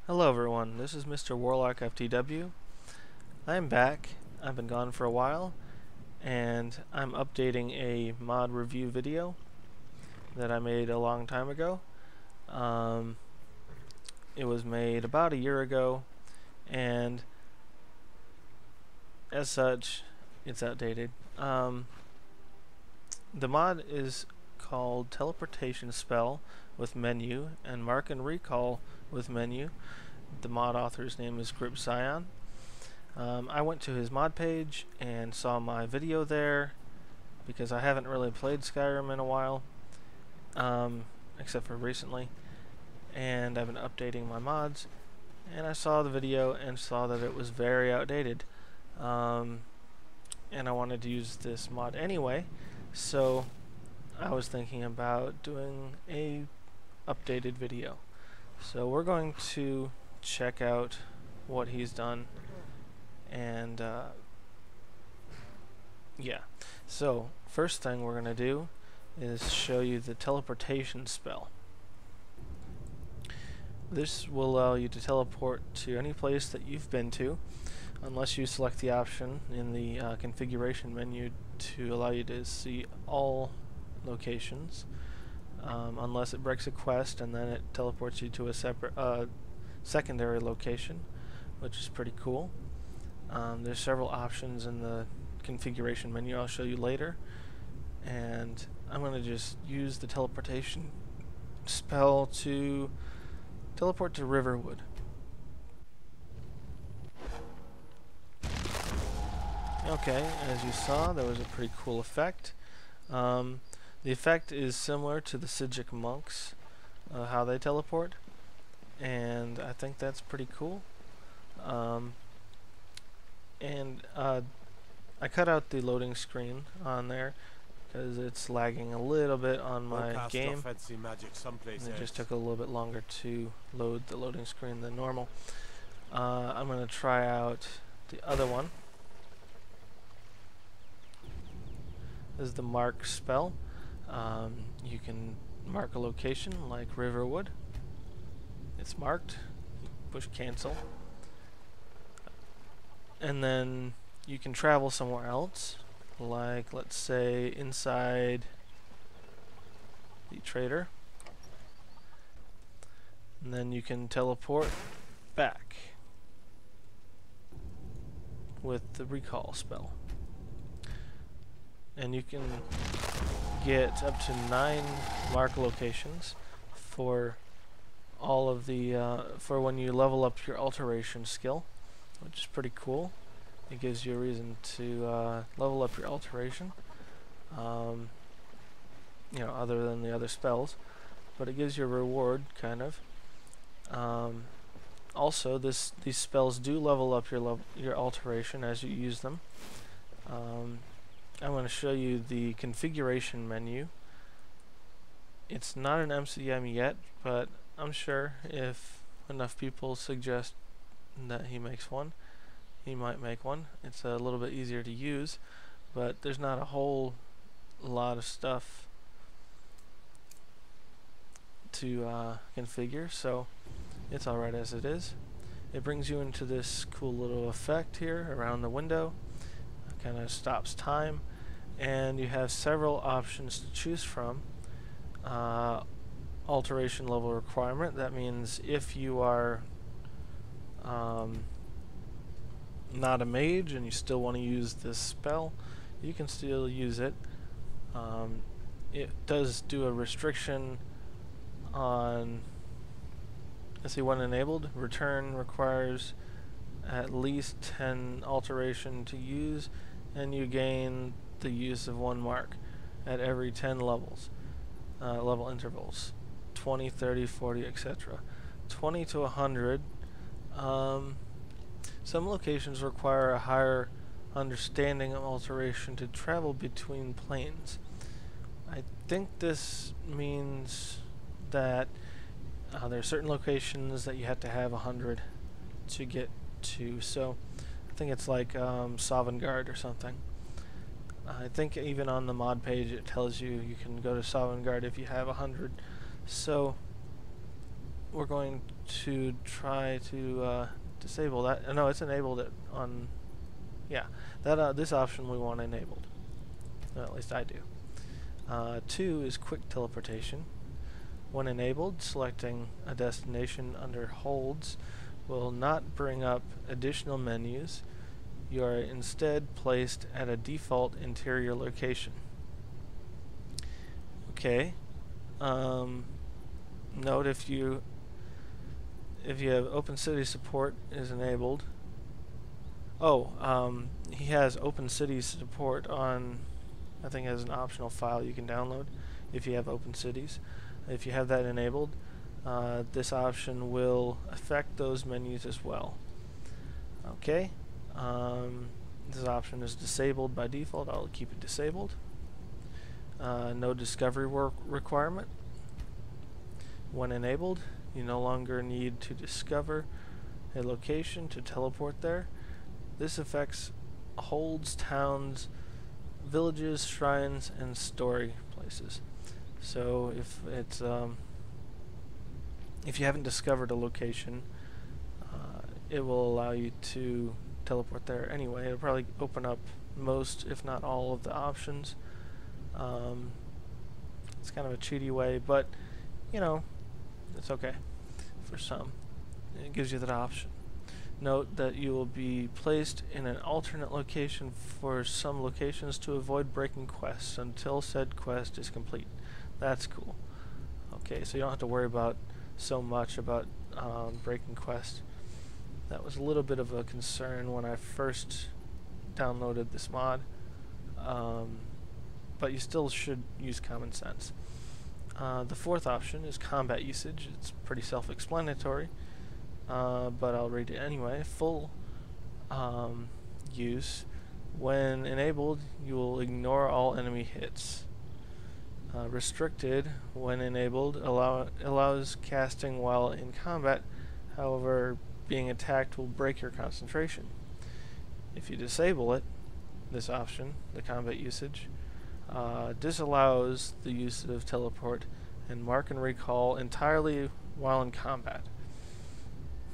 Hello everyone, this is MrWarlockFTW. I'm back. I've been gone for a while, and I'm updating a mod review video that I made a long time ago. It was made about a year ago, and as such, it's outdated. The mod is called Teleportation Spell with menu and Mark and Recall with menu. The mod author's name is Griptzion. I went to his mod page and saw my video there because I haven't really played Skyrim in a while, except for recently, and I've been updating my mods, and I saw the video and saw that it was very outdated, and I wanted to use this mod anyway, so I was thinking about doing a updated video. So we're going to check out what he's done, and yeah. So first thing we're going to do is show you the teleportation spell. This will allow you to teleport to any place that you've been to, unless you select the option in the configuration menu to allow you to see all locations, unless it breaks a quest, and then it teleports you to a separate secondary location, which is pretty cool. There's several options in the configuration menu I'll show you later, and I'm going to just use the teleportation spell to teleport to Riverwood. Okay, as you saw, there was a pretty cool effect. The effect is similar to the Sijic monks, how they teleport, and I think that's pretty cool. I cut out the loading screen on there because it's lagging a little bit on my game. It just took a little bit longer to load the loading screen than normal. I'm going to try out the other one. This is the mark spell. You can mark a location like Riverwood. It's marked. You push cancel. And then you can travel somewhere else, like let's say inside the trader. And then you can teleport back with the recall spell. And you can get up to 9 mark locations for all of the for when you level up your alteration skill, which is pretty cool. It gives you a reason to level up your alteration, you know, other than the other spells, but it gives you a reward, kind of. Also, these spells do level up your alteration as you use them. I'm going to show you the configuration menu. It's not an MCM yet, but I'm sure if enough people suggest that he makes one, he might make one. It's a little bit easier to use, but there's not a whole lot of stuff to configure, so it's alright as it is. It brings you into this cool little effect here around the window. Kind of stops time, and you have several options to choose from. Alteration level requirement, that means if you are not a mage and you still want to use this spell, you can still use it. It does do a restriction on, let's see, when enabled, return requires at least 10 alteration to use, and you gain the use of 1 mark at every 10 levels, level intervals, 20, 30, 40, etc. 20 to 100. Some locations require a higher understanding of alteration to travel between planes. I think this means that there are certain locations that you have to have 100 to get to, so I think it's like Sovngarde or something. I think even on the mod page it tells you you can go to Sovngarde if you have 100. So we're going to try to disable that. No, it's enabled it on. Yeah, that this option we want enabled. At least I do. 2 is quick teleportation. When enabled, selecting a destination under holds will not bring up additional menus. You are instead placed at a default interior location. Okay. Note if you have Open City support is enabled. Oh, he has Open City support on, I think, as an optional file you can download if you have Open Cities. If you have that enabled, this option will affect those menus as well. Okay. This option is disabled by default. I'll keep it disabled. No discovery requirement. When enabled, you no longer need to discover a location to teleport there. This affects holds, towns, villages, shrines, and story places. So if it's if you haven't discovered a location, it will allow you to teleport there anyway. It'll probably open up most, if not all, of the options. It's kind of a cheaty way, but you know, it's okay for some. It gives you that option. Note that you will be placed in an alternate location for some locations to avoid breaking quests until said quest is complete. That's cool. Okay, so you don't have to worry about so much about breaking quests. That was a little bit of a concern when I first downloaded this mod, but you still should use common sense. The 4th option is combat usage. It's pretty self-explanatory, but I'll read it anyway. Full use. When enabled, you will ignore all enemy hits. Restricted, when enabled, allows casting while in combat. However, being attacked will break your concentration. If you disable it, this option, the combat usage, disallows the use of teleport and mark and recall entirely while in combat.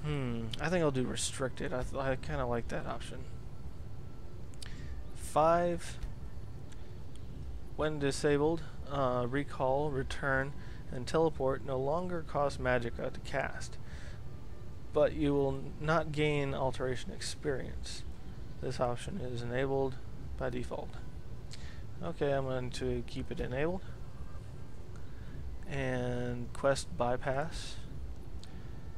I think I'll do restricted. I kind of like that option. 5, when disabled, recall, return, and teleport no longer cost magicka to cast, but you will not gain alteration experience. This option is enabled by default. Okay, I'm going to keep it enabled. And quest bypass,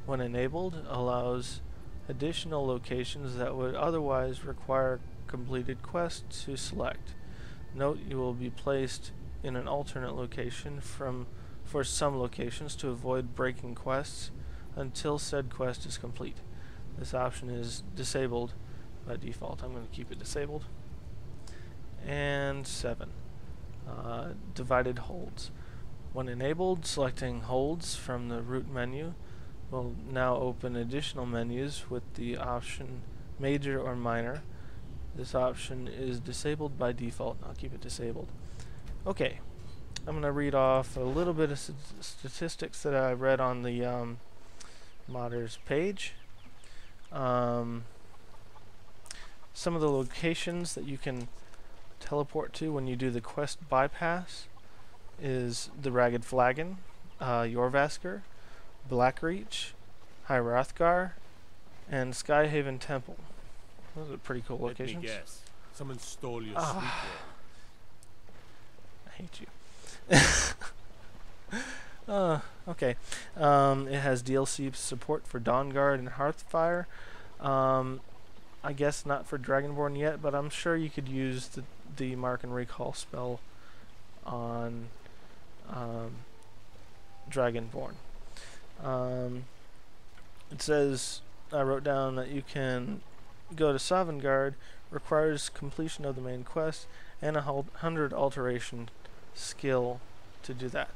when enabled, allows additional locations that would otherwise require completed quests to select. Note you will be placed in an alternate location for some locations to avoid breaking quests until said quest is complete. This option is disabled by default. I'm going to keep it disabled. And 7, divided holds. When enabled, selecting holds from the root menu will now open additional menus with the option major or minor. This option is disabled by default. I'll keep it disabled. Okay, I'm going to read off a little bit of statistics that I read on the modders page. Some of the locations that you can teleport to when you do the quest bypass is the Ragged Flagon, Jorvaskr, Blackreach, High Hrothgar, and Skyhaven Temple. Those are pretty cool locations. Let me guess. Someone stole your sweet I hate you. Okay. It has DLC support for Dawnguard and Hearthfire. I guess not for Dragonborn yet, but I'm sure you could use the Mark and Recall spell on Dragonborn. It says, I wrote down that you can go to Sovngarde, requires completion of the main quest, and 100 alteration skill to do that.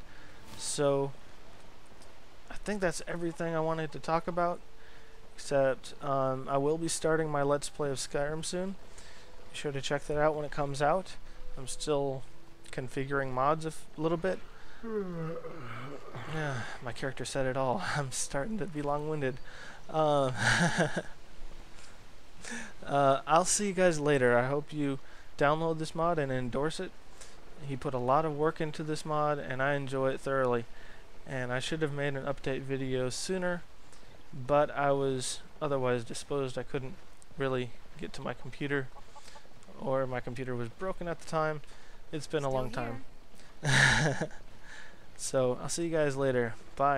So, I think that's everything I wanted to talk about, except I will be starting my Let's Play of Skyrim soon. Be sure to check that out when it comes out. I'm still configuring mods a little bit. Yeah, my character said it all. I'm starting to be long-winded. I'll see you guys later. I hope you download this mod and endorse it. He put a lot of work into this mod, and I enjoy it thoroughly. And I should have made an update video sooner, but I was otherwise disposed. I couldn't really get to my computer, or my computer was broken at the time. It's been a long time. So I'll see you guys later. Bye.